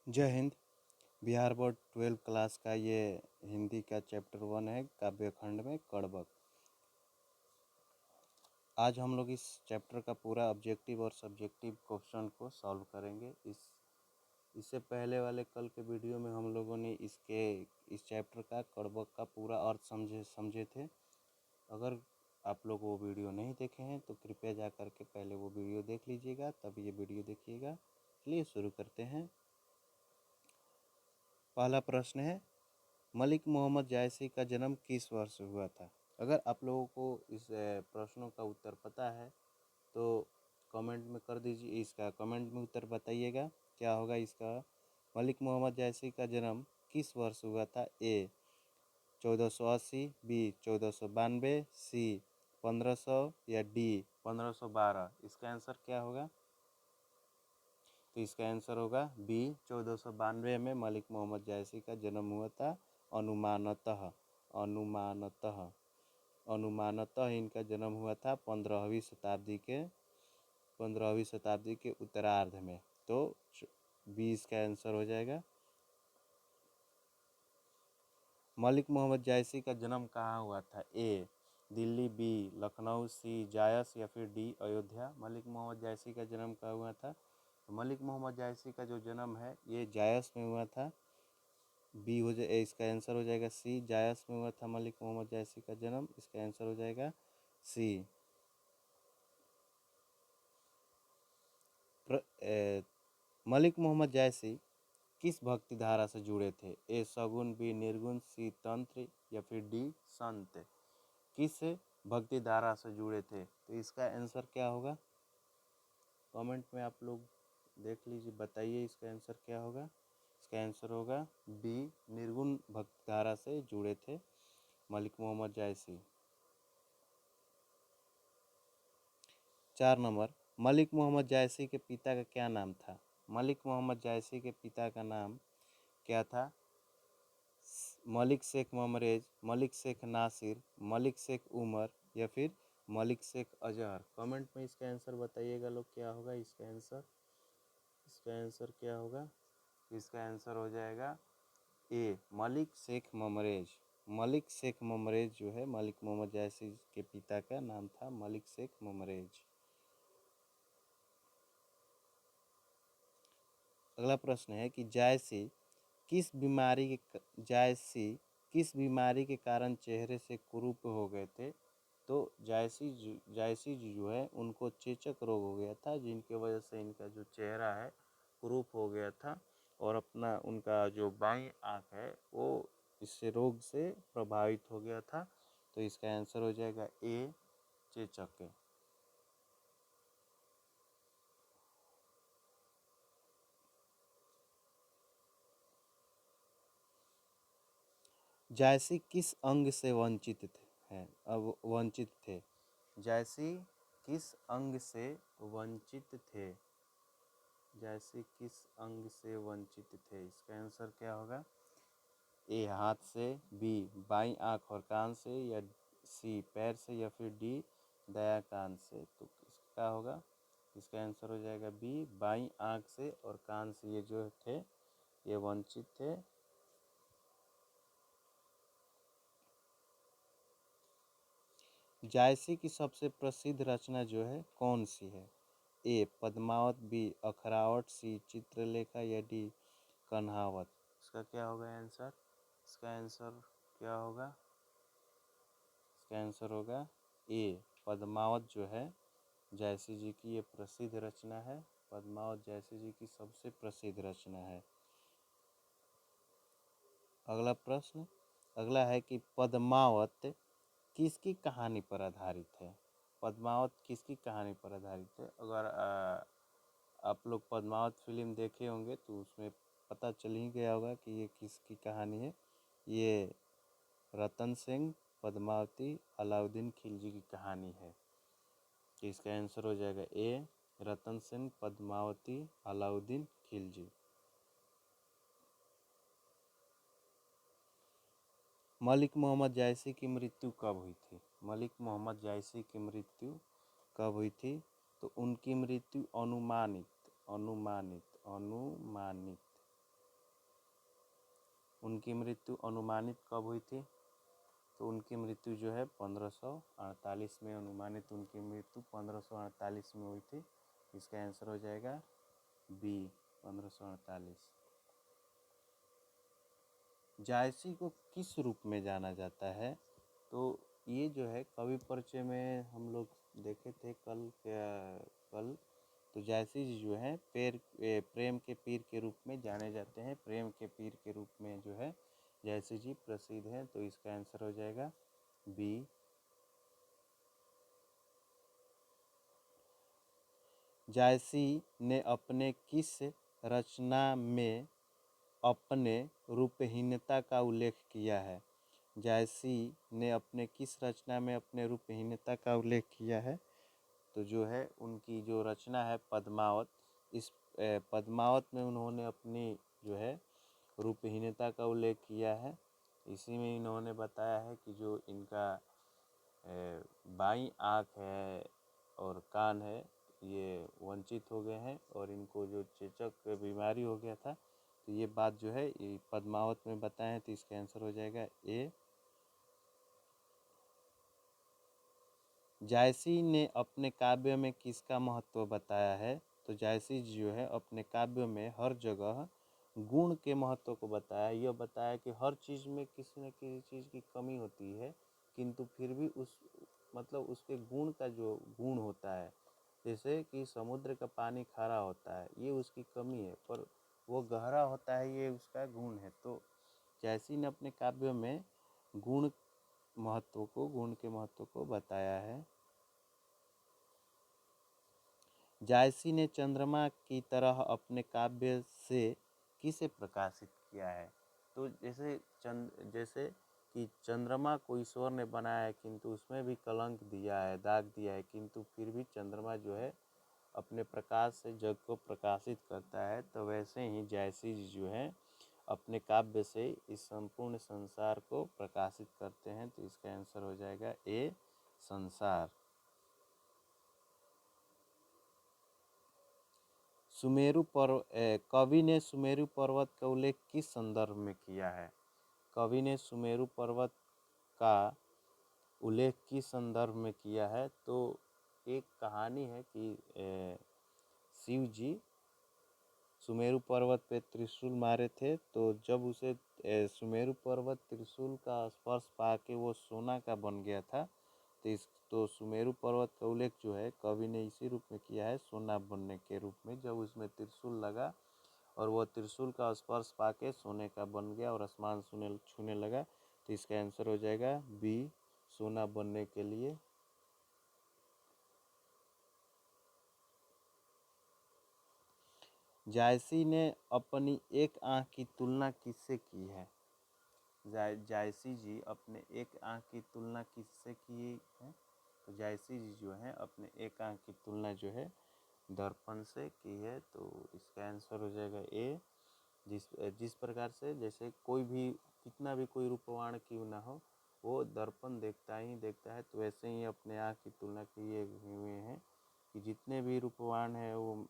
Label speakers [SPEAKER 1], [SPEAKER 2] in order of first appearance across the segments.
[SPEAKER 1] जय Hind. Bihar board 12 class का ये हिंदी का चैप्टर 1 है, काव्यखंड में कड़बक। आज हम लोग इस चैप्टर का पूरा ऑब्जेक्टिव और सब्जेक्टिव क्वेश्चन को सॉल्व करेंगे। इससे पहले वाले कल के वीडियो में हम लोगों ने इस चैप्टर का कड़बक का पूरा अर्थ समझे थे। अगर आप लोग वो वीडियो नहीं देखे हैं तो कृपया जा कर के पहले वो वीडियो देख लीजिएगा, तब ये वीडियो देखिएगा। चलिए शुरू करते हैं। पहला प्रश्न है, मलिक मोहम्मद जायसी का जन्म किस वर्ष हुआ था? अगर आप लोगों को इस प्रश्नों का उत्तर पता है तो कमेंट में कर दीजिए। इसका कमेंट में उत्तर बताइएगा क्या होगा इसका। मलिक मोहम्मद जायसी का जन्म किस वर्ष हुआ था? ए 1480, बी 1492, सी 1500 या डी 1512। इसका आंसर क्या होगा? तो इसका आंसर होगा बी 1492 में मलिक मोहम्मद जायसी का जन्म हुआ था। अनुमानतः अनुमानतः अनुमानतः इनका जन्म हुआ था 15वीं शताब्दी के उत्तरार्ध में। तो बी इसका आंसर हो जाएगा। मलिक मोहम्मद जायसी का जन्म कहाँ हुआ था? ए दिल्ली, बी लखनऊ, सी जायस या फिर डी अयोध्या। मलिक मोहम्मद जायसी का जन्म कहाँ हुआ था? तो मलिक मोहम्मद जायसी का जो जन्म है ये जायस में हुआ था। बी हो जाए, इसका आंसर हो जाएगा सी, जायस में हुआ था मलिक मोहम्मद जायसी का जन्म। इसका आंसर हो जाएगा सी। मलिक मोहम्मद जायसी किस भक्ति धारा से जुड़े थे? ए सगुन, बी निर्गुण, सी तंत्र या फिर डी संत। किस भक्ति धारा से जुड़े थे? तो इसका आंसर क्या होगा? कमेंट में आप लोग देख लीजिए, बताइए इसका आंसर क्या होगा। इसका आंसर होगा बी निर्गुण भक्ति धारा से जुड़े थे मलिक मोहम्मद जायसी। 4 नंबर, मलिक मोहम्मद जायसी के पिता का क्या नाम था? मलिक मोहम्मद जायसी के पिता का नाम क्या था? मलिक शेख ममरेज, मलिक शेख नासिर, मलिक शेख उमर या फिर मलिक शेख अजहर। कमेंट में इसका आंसर बताइएगा लोग, क्या होगा इसका आंसर। इसका आंसर क्या होगा? इसका आंसर हो जाएगा ए मलिक शेख ममरेज। मलिक शेख ममरेज जो है, मलिक मोहम्मद जायसी के पिता का नाम था मलिक शेख ममरेज। अगला प्रश्न है कि जायसी किस बीमारी के कारण चेहरे से कुरूप हो गए थे? तो जायसी जी जो है उनको चेचक रोग हो गया था, जिनके वजह से इनका जो चेहरा है कुरूप हो गया था और अपना उनका जो बाईं आँख है वो इससे रोग से प्रभावित हो गया था। तो इसका आंसर हो जाएगा ए चेचक। जायसी किस अंग से वंचित थे? जायसी किस अंग से वंचित थे? जायसी किस अंग से वंचित थे? इसका आंसर क्या होगा? ए हाथ से, बी बाईं आंख और कान से, या सी पैर से या फिर डी दायां कान से। तो इसका होगा, इसका आंसर हो जाएगा बी बाईं आंख से और कान से ये जो थे ये वंचित थे। जायसी की सबसे प्रसिद्ध रचना जो है कौन सी है? ए पद्मावत, बी अखरावट, सी चित्रलेखा या डी कन्हावत। इसका क्या होगा आंसर? इसका आंसर क्या होगा? इसका आंसर होगा ए पद्मावत जो है जायसी जी की ये प्रसिद्ध रचना है। पद्मावत जायसी जी की सबसे प्रसिद्ध रचना है। अगला है कि पद्मावत किसकी कहानी पर आधारित है? पद्मावत किसकी कहानी पर आधारित है? अगर आप लोग पद्मावत फिल्म देखे होंगे तो उसमें पता चल ही गया होगा कि ये किसकी कहानी है। ये रतन सेन, पद्मावती, अलाउद्दीन खिलजी की कहानी है। तो इसका आंसर हो जाएगा ए रतन सेन, पद्मावती, अलाउद्दीन खिलजी। मलिक मोहम्मद जायसी की मृत्यु कब हुई थी? मलिक मोहम्मद जायसी की मृत्यु कब हुई थी? तो उनकी मृत्यु अनुमानित अनुमानित अनुमानित उनकी मृत्यु अनुमानित कब हुई थी? तो उनकी मृत्यु जो है 1548 में अनुमानित उनकी मृत्यु 1548 में हुई थी। इसका आंसर हो जाएगा बी 1548। जायसी को किस रूप में जाना जाता है? तो ये जो है कवि परिचय में हम लोग देखे थे कल। तो जायसी जी जो है प्रेम के पीर के रूप में जाने जाते हैं। प्रेम के पीर के रूप में जो है जायसी जी प्रसिद्ध हैं। तो इसका आंसर हो जाएगा बी। जायसी ने अपने किस रचना में अपने रूपहीनता का उल्लेख किया है? जायसी ने अपने किस रचना में अपने रूपहीनता का उल्लेख किया है? तो जो है उनकी जो रचना है पद्मावत, इस पद्मावत में उन्होंने अपनी जो है रूपहीनता का उल्लेख किया है। इसी में इन्होंने बताया है कि जो इनका बाईं आँख है और कान है ये वंचित हो गए हैं और इनको जो चेचक बीमारी हो गया था। तो ये बात जो है ये पद्मावत में बताए हैं। तो इसका आंसर हो जाएगा ए। जायसी ने अपने काव्य में किसका महत्व बताया है? तो जायसी जी जो है अपने काव्य में हर जगह गुण के महत्व को बताया। यह बताया कि हर चीज़ में किसी न किसी चीज़ की कमी होती है, किंतु फिर भी उस मतलब उसके गुण का जो गुण होता है, जैसे कि समुद्र का पानी खारा होता है, ये उसकी कमी है, पर वो गहरा होता है, ये उसका गुण है। तो जायसी ने अपने काव्य में गुण के महत्व को बताया है। जायसी ने चंद्रमा की तरह अपने काव्य से किसे प्रकाशित किया है? तो जैसे कि चंद्रमा को ईश्वर ने बनाया है, किंतु उसमें भी कलंक दिया है, दाग दिया है, किंतु फिर भी चंद्रमा जो है अपने प्रकाश से जग को प्रकाशित करता है। तो वैसे ही जायसी जी जो है अपने काव्य से इस संपूर्ण संसार को प्रकाशित करते हैं। तो इसका आंसर हो जाएगा ए संसार। कवि ने सुमेरु पर्वत का उल्लेख किस संदर्भ में किया है? कवि ने सुमेरु पर्वत का उल्लेख किस संदर्भ में किया है? तो एक कहानी है कि शिव जी सुमेरु पर्वत पे त्रिशूल मारे थे। तो जब उसे सुमेरु पर्वत त्रिशूल का स्पर्श पाके वो सोना का बन गया था। तो सुमेरु पर्वत का उल्लेख जो है कवि ने इसी रूप में किया है, सोना बनने के रूप में। जब उसमें त्रिशूल लगा और वो त्रिशूल का स्पर्श पाके सोने का बन गया और आसमान छूने लगा। तो इसका आंसर हो जाएगा बी सोना बनने के लिए। जायसी ने अपनी एक आँख की तुलना किससे की है? जायसी जी अपने एक आँख की तुलना किससे की है? तो जायसी जी जो है अपने एक आँख की तुलना जो है दर्पण से की है। तो इसका आंसर हो जाएगा ए। जिस प्रकार से जैसे कोई भी कितना भी कोई रूपवान क्यों ना हो, वो दर्पण देखता ही देखता है। तो वैसे ही अपने आँख की तुलना किए हुए हैं कि जितने भी रूपवान हैं वो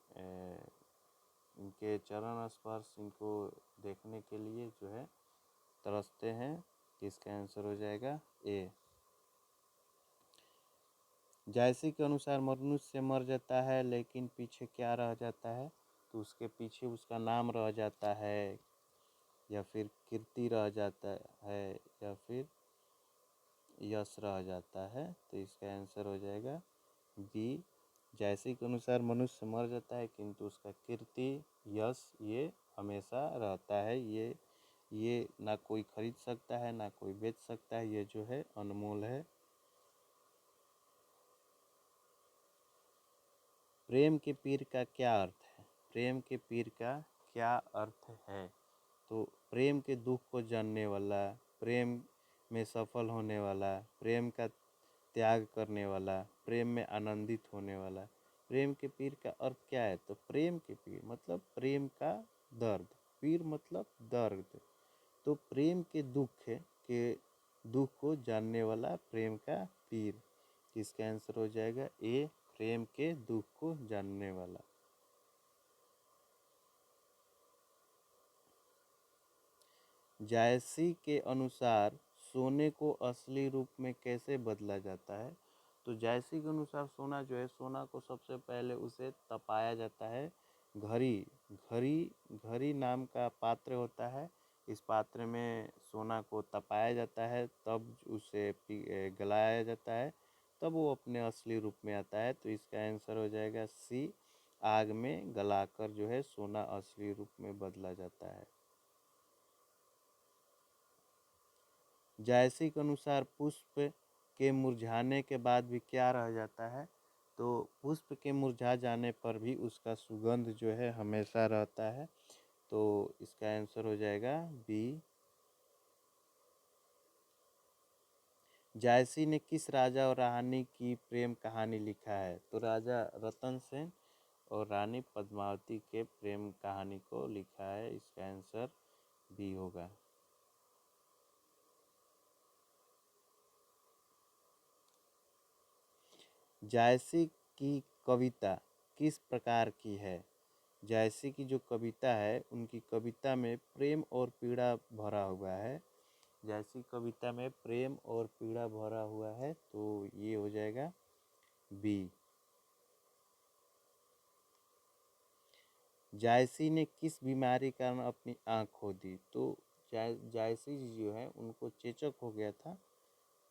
[SPEAKER 1] इनके चरण स्पर्श इनको देखने के लिए जो है तरसते हैं। इसका आंसर हो जाएगा ए। जायसी के अनुसार मनुष्य मर जाता है लेकिन पीछे क्या रह जाता है? तो उसके पीछे उसका नाम रह जाता है, या फिर कीर्ति रह जाता है, या फिर यश रह जाता है। तो इसका आंसर हो जाएगा बी। जायसी के अनुसार मनुष्य मर जाता है किंतु उसका कीर्ति यश ये हमेशा रहता है। ये ना कोई खरीद सकता है ना कोई बेच सकता है, ये जो है अनमोल है। प्रेम के पीर का क्या अर्थ है? प्रेम के पीर का क्या अर्थ है? तो प्रेम के दुख को जानने वाला, प्रेम में सफल होने वाला, प्रेम का त्याग करने वाला, प्रेम में आनंदित होने वाला। प्रेम के पीर का अर्थ क्या है? तो प्रेम के पीर मतलब प्रेम का दर्द, पीर मतलब दर्द। तो प्रेम के दुख को जानने वाला प्रेम का पीर। इसका आंसर हो जाएगा ए प्रेम के दुख को जानने वाला। जायसी के अनुसार सोने को असली रूप में कैसे बदला जाता है? तो जायसी के अनुसार सोना जो है, सोना को सबसे पहले उसे तपाया जाता है। घड़ी घड़ी घड़ी नाम का पात्र होता है। इस पात्र में सोना को तपाया जाता है, तब उसे गलाया जाता है, तब वो अपने असली रूप में आता है। तो इसका आंसर हो जाएगा सी, आग में गलाकर जो है सोना असली रूप में बदला जाता है। जायसी के अनुसार पुष्प के मुरझाने के बाद भी क्या रह जाता है? तो पुष्प के मुरझा जाने पर भी उसका सुगंध जो है हमेशा रहता है। तो इसका आंसर हो जाएगा बी। जायसी ने किस राजा और रानी की प्रेम कहानी लिखा है? तो राजा रतन सेन और रानी पद्मावती के प्रेम कहानी को लिखा है। इसका आंसर बी होगा। जायसी की कविता किस प्रकार की है? जायसी की जो कविता है, उनकी कविता में प्रेम और पीड़ा भरा हुआ है। जायसी कविता में प्रेम और पीड़ा भरा हुआ है, तो ये हो जाएगा बी। जायसी ने किस बीमारी के कारण अपनी आँख खो दी? तो जायसी जी जो है, उनको चेचक हो गया था।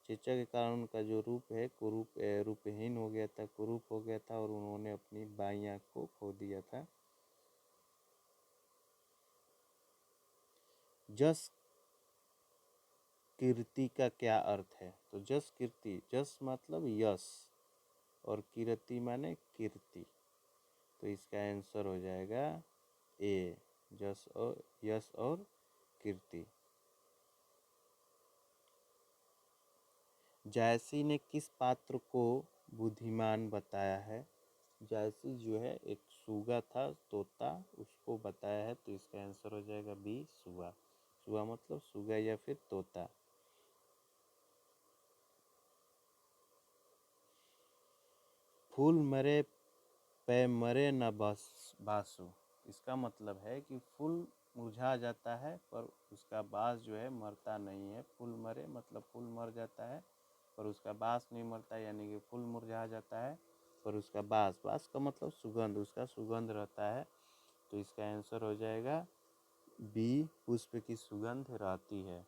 [SPEAKER 1] चेचक के कारण उनका जो रूप है, रूपहीन हो गया था, कुरूप हो गया था, और उन्होंने अपनी बाईं आँख को खो दिया था। जस कीर्ति का क्या अर्थ है? तो जस कीर्ति, जस मतलब यश, और कीर्ति माने कीर्ति। तो इसका आंसर हो जाएगा ए, जस और यश और कीर्ति। जायसी ने किस पात्र को बुद्धिमान बताया है? जायसी जो है एक सूगा था, तोता, उसको बताया है। तो इसका आंसर हो जाएगा बी, सूगा। सूगा मतलब सूगा या फिर तोता। फूल मरे पे मरे न बासु। इसका मतलब है कि फूल मुरझा जाता है पर उसका बास जो है मरता नहीं है। फूल मरे मतलब फूल मर जाता है पर उसका बास नहीं मरता, यानी कि फूल मुरझा जाता है पर उसका बास का मतलब सुगंध, उसका सुगंध रहता है। तो इसका आंसर हो जाएगा बी, पुष्प की सुगंध रहती है।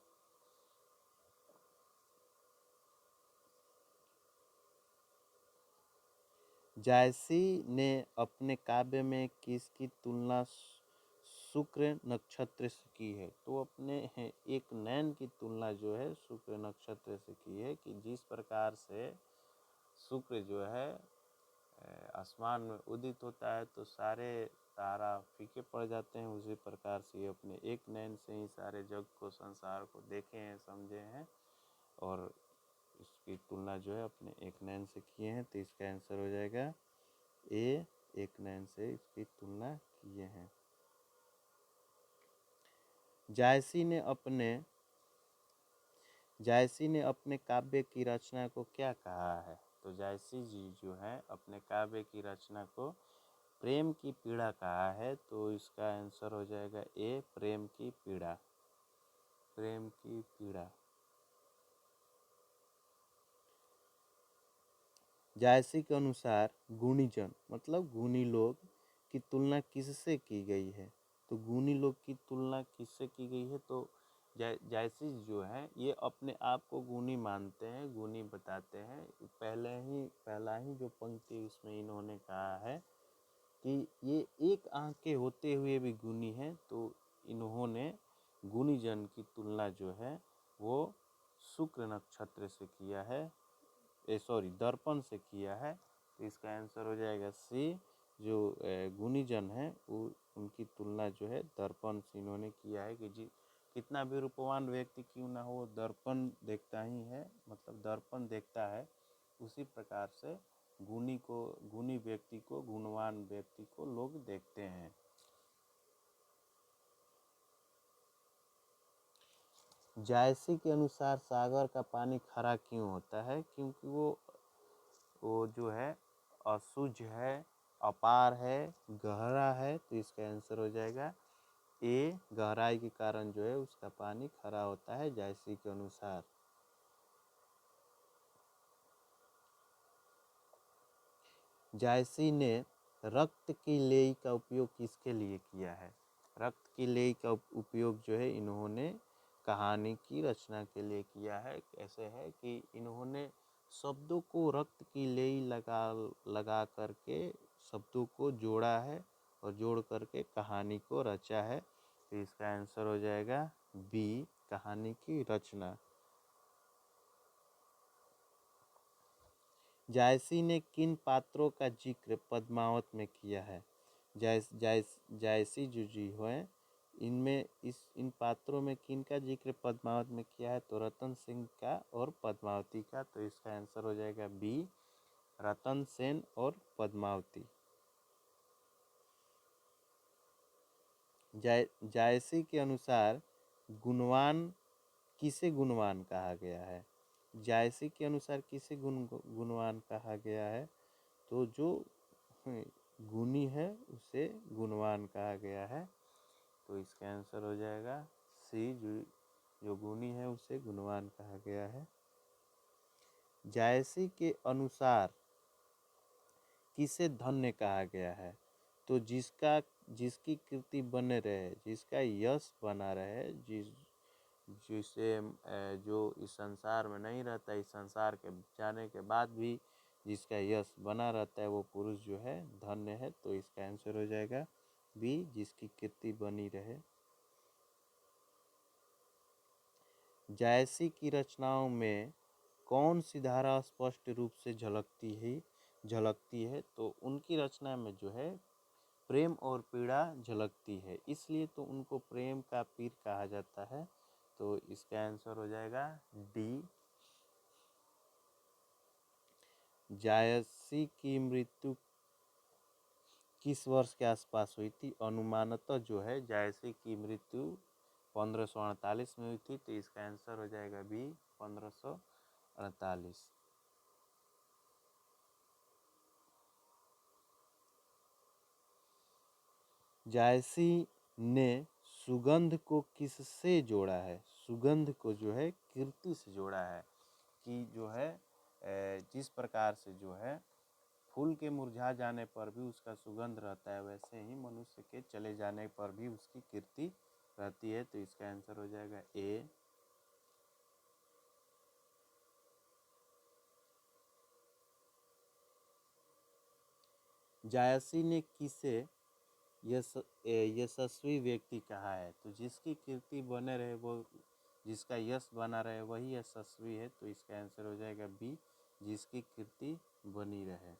[SPEAKER 1] जायसी ने अपने काव्य में किसकी तुलना शुक्र नक्षत्र से की है? तो अपने एक नैन की तुलना जो है शुक्र नक्षत्र से की है, कि जिस प्रकार से शुक्र जो है आसमान में उदित होता है तो सारे तारा फीके पड़ जाते हैं, उसी प्रकार से ये अपने एक नैन से ही सारे जग को, संसार को देखे हैं, समझे हैं, और इसकी तुलना जो है अपने एक नैन से किए हैं। तो इसका आंसर हो जाएगा ए, एक नैन से इसकी तुलना किए हैं। जायसी ने अपने काव्य की रचना को क्या कहा है? तो जायसी जी जो है अपने काव्य की रचना को प्रेम की पीड़ा कहा है। तो इसका आंसर हो जाएगा ए, प्रेम की पीड़ा। प्रेम की पीड़ा। जायसी के अनुसार गुणीजन मतलब गुणी लोग की तुलना किससे की गई है? तो गुणी लोग की तुलना किससे की गई है? तो जायसी जो है ये अपने आप को गुणी मानते हैं, गुणी बताते हैं। पहला ही जो पंक्ति उसमें इन्होंने कहा है कि ये एक आँख के होते हुए भी गुणी हैं। तो इन्होंने गुणीजन की तुलना जो है वो शुक्र नक्षत्र से किया है, दर्पण से किया है। तो इसका आंसर हो जाएगा सी, जो गुणीजन है वो उनकी तुलना जो है दर्पण से इन्होंने किया है, कि जी कितना भी रूपवान व्यक्ति क्यों ना हो, दर्पण देखता ही है, मतलब दर्पण देखता है। उसी प्रकार से गुणी व्यक्ति को, गुणवान व्यक्ति को लोग देखते हैं। जायसी के अनुसार सागर का पानी खारा क्यों होता है? क्योंकि वो जो है अशुद्ध है, अपार है, गहरा है। तो इसका आंसर हो जाएगा ए गहराई के कारण जो है उसका पानी खरा होता है जायसी के अनुसार। जायसी ने रक्त की लेई का उपयोग किसके लिए किया है? रक्त की लेई का उपयोग जो है इन्होंने कहानी की रचना के लिए किया है। कैसे है कि इन्होंने शब्दों को रक्त की लेई लगा करके शब्दों को जोड़ा है और जोड़ करके कहानी को रचा है। तो इसका आंसर हो जाएगा बी, कहानी की रचना। जायसी ने किन पात्रों का जिक्र पद्मावत में किया है? जायसी जो जी है इनमें इन पात्रों में किन का जिक्र पद्मावत में किया है? तो रतन सिंह का और पद्मावती का। तो इसका आंसर हो जाएगा बी, रतन सेन और पद्मावती। जायसी के अनुसार गुणवान किसे गुणवान कहा गया है? जायसी के अनुसार किसे गुणवान कहा गया है? तो जो गुणी है उसे गुणवान कहा गया है। तो इसका आंसर हो जाएगा सी, जो गुणी है उसे गुणवान कहा गया है। जायसी के अनुसार किसे धन्य कहा गया है? तो जिसकी कीर्ति बने रहे, जिसका यश बना रहे, जिसे जो इस संसार में नहीं रहता, इस संसार के जाने के बाद भी जिसका यश बना रहता है वो पुरुष जो है धन्य है। तो इसका आंसर हो जाएगा बी, जिसकी कीर्ति बनी रहे। जायसी की रचनाओं में कौन सी धारा स्पष्ट रूप से झलकती है? तो उनकी रचना में जो है प्रेम और पीड़ा झलकती है, इसलिए तो उनको प्रेम का पीर कहा जाता है। तो इसका आंसर हो जाएगा डी। जायसी की मृत्यु किस वर्ष के आसपास हुई थी? अनुमानतः जो है जायसी की मृत्यु 1548 में हुई थी। तो इसका आंसर हो जाएगा बी, 1548। जायसी ने सुगंध को किससे जोड़ा है? सुगंध को जो है कीर्ति से जोड़ा है कि जो है जिस प्रकार से जो है फूल के मुरझा जाने पर भी उसका सुगंध रहता है, वैसे ही मनुष्य के चले जाने पर भी उसकी कीर्ति रहती है। तो इसका आंसर हो जाएगा ए। जायसी ने किसे यशस्वी व्यक्ति कहा है? तो जिसकी कीर्ति बने रहे, वो जिसका यश बना रहे वही यशस्वी है। तो इसका आंसर हो जाएगा बी, जिसकी कीर्ति बनी रहे।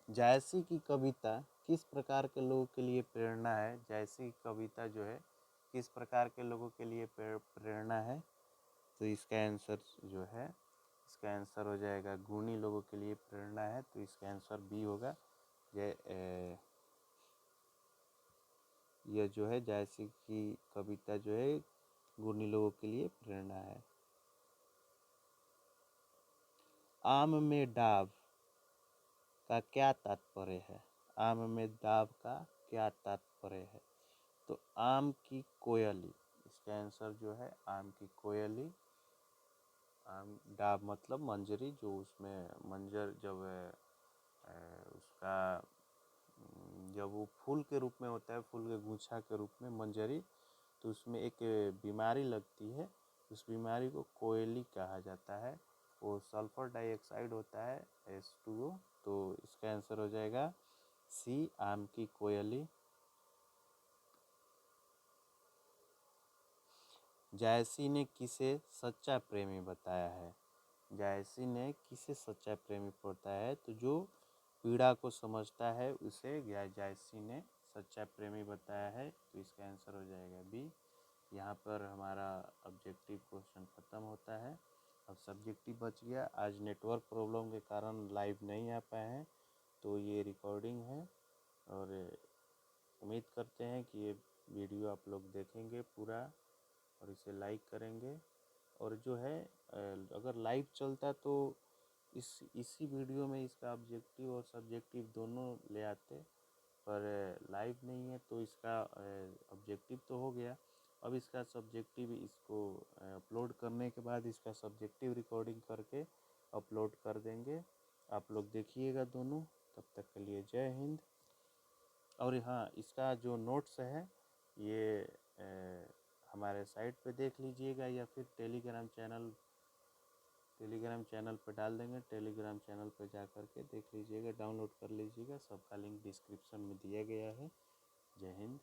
[SPEAKER 1] जायसी की कविता किस प्रकार के लोगों के लिए प्रेरणा है? जायसी की कविता जो है किस प्रकार के लोगों के लिए प्रेरणा है? तो इसका आंसर जो है, इसका आंसर हो जाएगा गुणी लोगों के लिए प्रेरणा है। तो इसका आंसर बी होगा। यह जो है जायसी की कविता जो है गुणी लोगों के लिए प्रेरणा है। आम में डाब का क्या तात्पर्य है? आम में डाब का क्या तात्पर्य है? तो आम की कोयली, इसका आंसर जो है आम की कोयली। आम डाब मतलब मंजरी, जो उसमें मंजर जब उसका जब वो फूल के रूप में होता है, फूल के गुच्छा के रूप में मंजरी, तो उसमें एक बीमारी लगती है, उस बीमारी को कोयली कहा जाता है। वो सल्फर डाइऑक्साइड होता है H2O। तो इसका आंसर हो जाएगा सी, आम की कोयली। जायसी ने किसे सच्चा प्रेमी बताया है? जायसी ने किसे सच्चा प्रेमी बताया है? तो जो पीड़ा को समझता है उसे जायसी ने सच्चा प्रेमी बताया है। तो इसका आंसर हो जाएगा बी। यहाँ पर हमारा ऑब्जेक्टिव क्वेश्चन ख़त्म होता है। अब सब्जेक्टिव बच गया। आज नेटवर्क प्रॉब्लम के कारण लाइव नहीं आ पाए हैं, तो ये रिकॉर्डिंग है और उम्मीद करते हैं कि ये वीडियो आप लोग देखेंगे पूरा और इसे लाइक करेंगे। और जो है अगर लाइव चलता तो इसी वीडियो में इसका ऑब्जेक्टिव और सब्जेक्टिव दोनों ले आते, पर लाइव नहीं है तो इसका ऑब्जेक्टिव तो हो गया। अब इसका सब्जेक्टिव इसको अपलोड करने के बाद इसका सब्जेक्टिव रिकॉर्डिंग करके अपलोड कर देंगे। आप लोग देखिएगा दोनों। तब तक के लिए जय हिंद। और हाँ, इसका जो नोट्स है ये हमारे साइट पे देख लीजिएगा या फिर टेलीग्राम चैनल पे डाल देंगे। टेलीग्राम चैनल पे जा कर के देख लीजिएगा, डाउनलोड कर लीजिएगा। सबका लिंक डिस्क्रिप्शन में दिया गया है। जय हिंद।